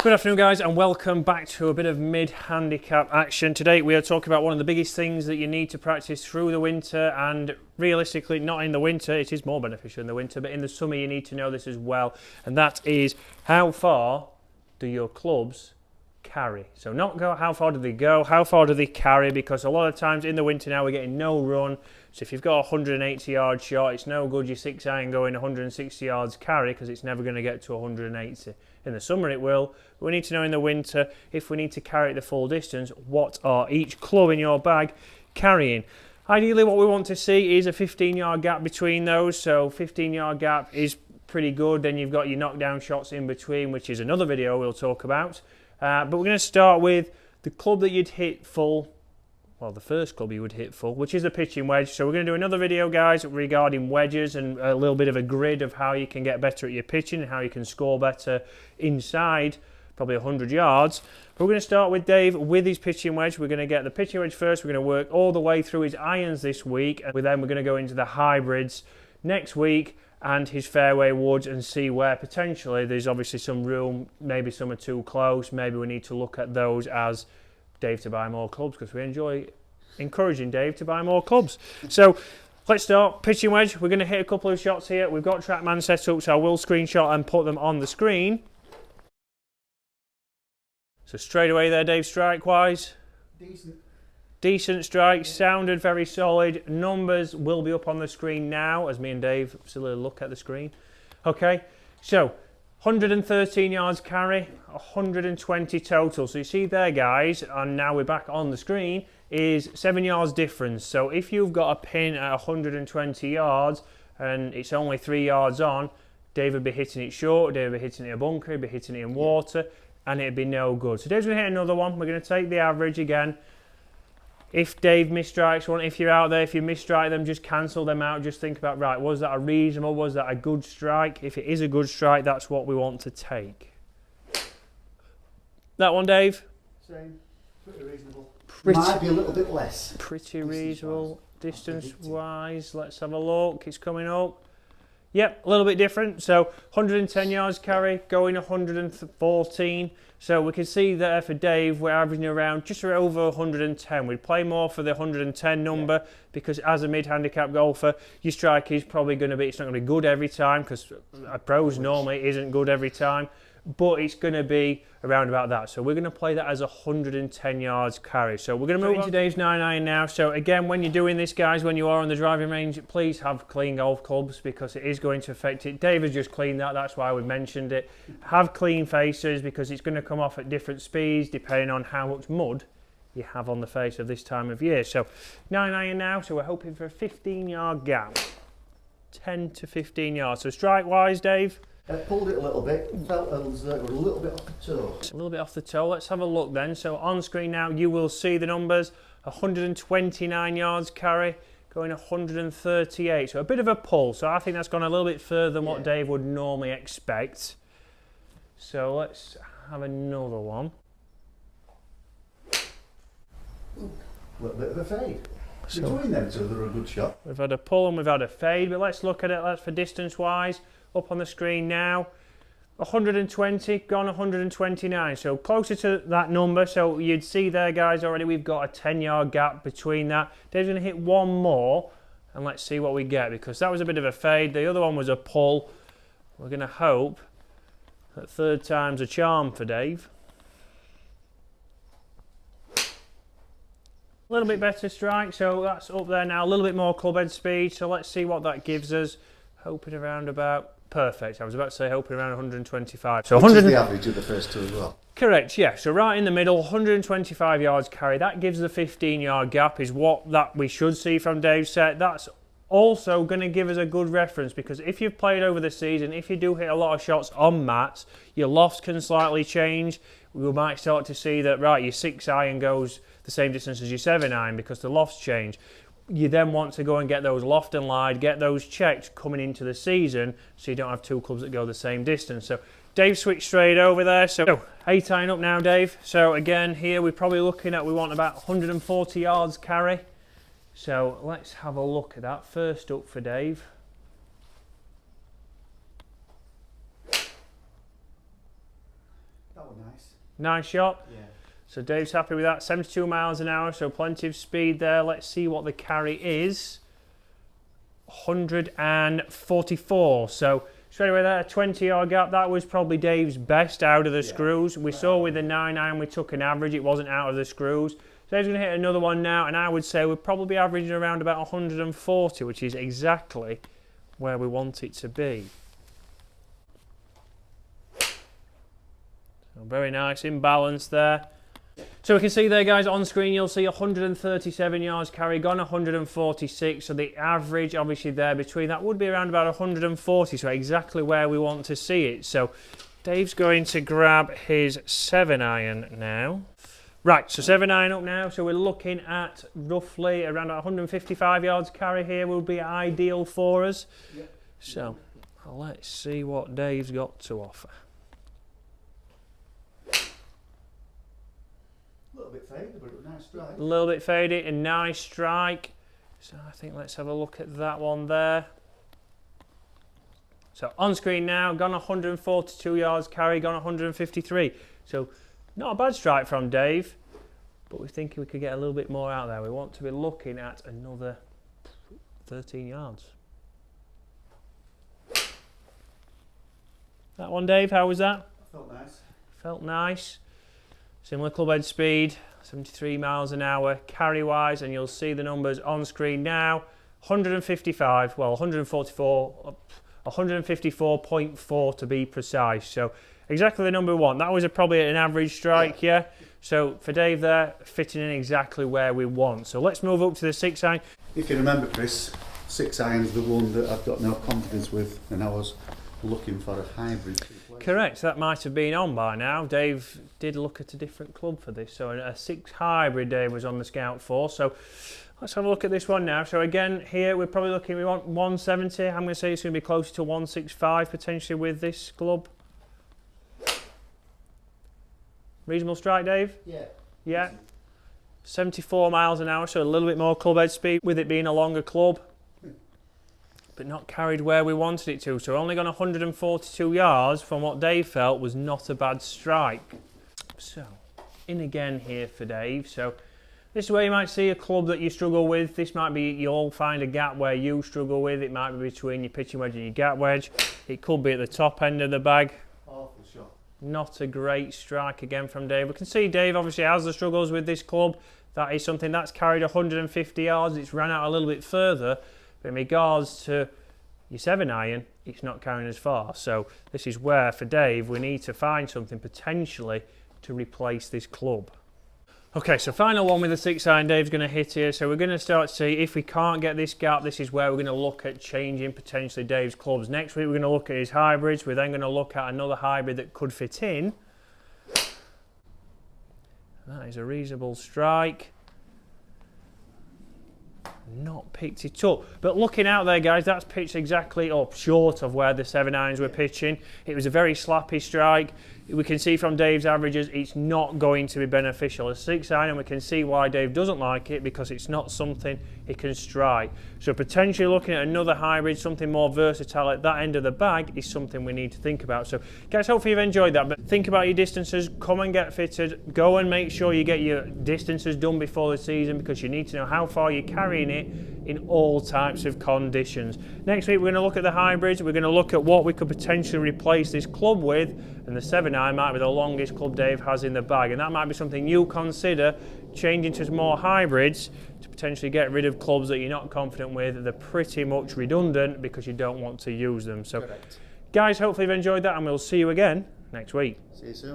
Good afternoon guys and welcome back to a bit of mid-handicap action. Today we are talking about one of the biggest things that you need to practice through the winter, and realistically not in the winter, it is more beneficial in the winter, but in the summer you need to know this as well, and that is how far do your clubs carry. So not go how far do they go, how far do they carry, because a lot of times in the winter now we're getting no run. So if you've got a 180 yard shot, it's no good your 6 iron going 160 yards carry because it's never going to get to 180. In the summer it will, but we need to know in the winter, if we need to carry it the full distance, what are each club in your bag carrying. Ideally what we want to see is a 15 yard gap between those, so 15 yard gap is pretty good. Then you've got your knockdown shots in between, which is another video we'll talk about. But we're going to start with the club that you'd hit full. Well, the first club you would hit full, which is the pitching wedge. So we're going to do another video, guys, regarding wedges and a little bit of a grid of how you can get better at your pitching and how you can score better inside probably 100 yards. But we're going to start with Dave with his pitching wedge. We're going to get the pitching wedge first. We're going to work all the way through his irons this week, and then we're going to go into the hybrids next week and his fairway woods and see where potentially there's obviously some room. Maybe some are too close. Maybe we need to look at those as Dave to buy more clubs, because we enjoy encouraging Dave to buy more clubs. So let's start pitching wedge. We're going to hit a couple of shots here. We've got TrackMan set up, so I will screenshot and put them on the screen. So straight away there, Dave, strike wise, decent strike, sounded very solid. Numbers will be up on the screen now as me and Dave still look at the screen. Okay, so 113 yards carry, 120 total. So you see there, guys, and now we're back on the screen, is 7 yards difference. So if you've got a pin at 120 yards and it's only 3 yards on, Dave would be hitting it short, Dave would be hitting it in a bunker, he'd be hitting it in water, and it'd be no good. So Dave's going to hit another one. We're going to take the average again. If Dave misstrikes one, if you're out there, if you misstrike them, just cancel them out. Just think about, right, was that a reasonable, was that a good strike? If it is a good strike, that's what we want to take. That one, Dave? Same. Pretty reasonable. Might be a little bit less. Pretty reasonable. Distance-wise, let's have a look. It's coming up. Yep, a little bit different. So 110 yards carry, going 114. So we can see there for Dave, we're averaging around just over 110. We'd play more for the 110 number, because as a mid-handicap golfer, your strike is probably going to be, it's not going to be good every time, because a pro's normally isn't good every time, but it's going to be around about that. So we're going to play that as 110 yards carry. So we're going to move into Dave's 9 iron now. So again, when you're doing this, guys, when you are on the driving range, please have clean golf clubs, because it is going to affect it. Dave has just cleaned that, that's why we mentioned it. Have clean faces, because it's going to come off at different speeds depending on how much mud you have on the face of this time of year. So 9 iron now, so we're hoping for a 15 yard gap, 10 to 15 yards. So strike wise, Dave? Pulled it a little bit, felt a little bit off the toe. A little bit off the toe. Let's have a look then. So on screen now you will see the numbers. 129 yards carry, going 138. So a bit of a pull. So I think that's gone a little bit further than what Dave would normally expect. So let's have another one. A little bit of a fade. Between them two, they're a good shot. We've had a pull and we've had a fade, but let's look at it. That's for distance wise. Up on the screen now, 120, gone 129, so closer to that number. So you'd see there, guys, already we've got a 10 yard gap between that. Dave's going to hit one more, and let's see what we get, because that was a bit of a fade. The other one was a pull. We're going to hope that third time's a charm for Dave. A little bit better strike, so that's up there now. A little bit more club head speed, so let's see what that gives us. Hoping around about, perfect, I was about to say hoping around 125. So which is the average of the first two as well? Correct, yeah, so right in the middle, 125 yards carry. That gives the 15 yard gap is what that we should see from Dave's set. That's also going to give us a good reference, because if you've played over the season, if you do hit a lot of shots on mats, your lofts can slightly change. We might start to see that, right, your 6 iron goes the same distance as your 7 iron because the lofts change. You then want to go and get those loft and lie, get those checked coming into the season, so you don't have two clubs that go the same distance. So Dave switched straight over there. So 8 iron up now, Dave. So again, here we're probably looking at, we want about 140 yards carry. So let's have a look at that. First up for Dave. That That was nice. Nice shot. Yeah. So Dave's happy with that. 72 miles an hour, so plenty of speed there. Let's see what the carry is. 144. So straight away there, a 20-yard gap. That was probably Dave's best out of the screws. We saw with the 9-iron we took an average. It wasn't out of the screws. So Dave's going to hit another one now, and I would say we're probably averaging around about 140, which is exactly where we want it to be. So very nice, in balance there. So we can see there, guys, on screen you'll see 137 yards carry, gone 146, so the average obviously there between that would be around about 140, so exactly where we want to see it. So Dave's going to grab his 7-iron now. Right, so 7-iron up now, so we're looking at roughly around 155 yards carry here will be ideal for us. Yep. So let's see what Dave's got to offer. A little bit faded, but a nice strike. A little bit faded, a nice strike. So I think let's have a look at that one there. So on screen now, gone 142 yards carry, gone 153. So not a bad strike from Dave, but we're thinking we could get a little bit more out there. We want to be looking at another 13 yards. That one, Dave, how was that? Felt nice. Felt nice. Similar club head speed, 73 miles an hour carry wise, and you'll see the numbers on screen now. 155, well 144, 154.4 to be precise. So exactly the number one. That was probably an average strike, yeah. So for Dave there, fitting in exactly where we want. So let's move up to the 6-iron. If you remember, Chris, 6-iron's the one that I've got no confidence with, and I was looking for a hybrid. Correct, that might have been on by now. Dave did look at a different club for this, so a 6 hybrid Dave was on the scout for. So let's have a look at this one now. So again, here we're probably looking, we want 170. I'm going to say it's going to be closer to 165 potentially with this club. Reasonable strike, Dave? Yeah. Yeah. 74 miles an hour, so a little bit more club head speed with it being a longer club, but not carried where we wanted it to. So only gone 142 yards from what Dave felt was not a bad strike. So in again here for Dave. So this is where you might see a club that you struggle with. This might be, you'll find a gap where you struggle with. It might be between your pitching wedge and your gap wedge. It could be at the top end of the bag. Awful shot. Not a great strike again from Dave. We can see Dave obviously has the struggles with this club. That is something that's carried 150 yards. It's ran out a little bit further. But in regards to your 7-iron, it's not carrying as far. So this is where, for Dave, we need to find something potentially to replace this club. Okay, so final one with the 6-iron Dave's going to hit here. So we're going to start to see if we can't get this gap, this is where we're going to look at changing potentially Dave's clubs. Next week we're going to look at his hybrids. We're then going to look at another hybrid that could fit in. That is a reasonable strike. Not picked it up, but looking out there, guys, that's pitched exactly up short of where the 7-irons were pitching. It was a very slappy strike. We can see from Dave's averages it's not going to be beneficial. A 6-iron, and we can see why Dave doesn't like it, because it's not something he can strike. So potentially looking at another hybrid, something more versatile at that end of the bag, is something we need to think about. So guys, hopefully you've enjoyed that, but think about your distances, come and get fitted, go and make sure you get your distances done before the season, because you need to know how far you're carrying it in all types of conditions. Next week we're going to look at the hybrids. We're going to look at what we could potentially replace this club with, and the 7-iron might be the longest club Dave has in the bag, and that might be something you consider changing to more hybrids to potentially get rid of clubs that you're not confident with. They're pretty much redundant because you don't want to use them. So Correct. Guys, hopefully you've enjoyed that, and we'll see you again next week. See you soon.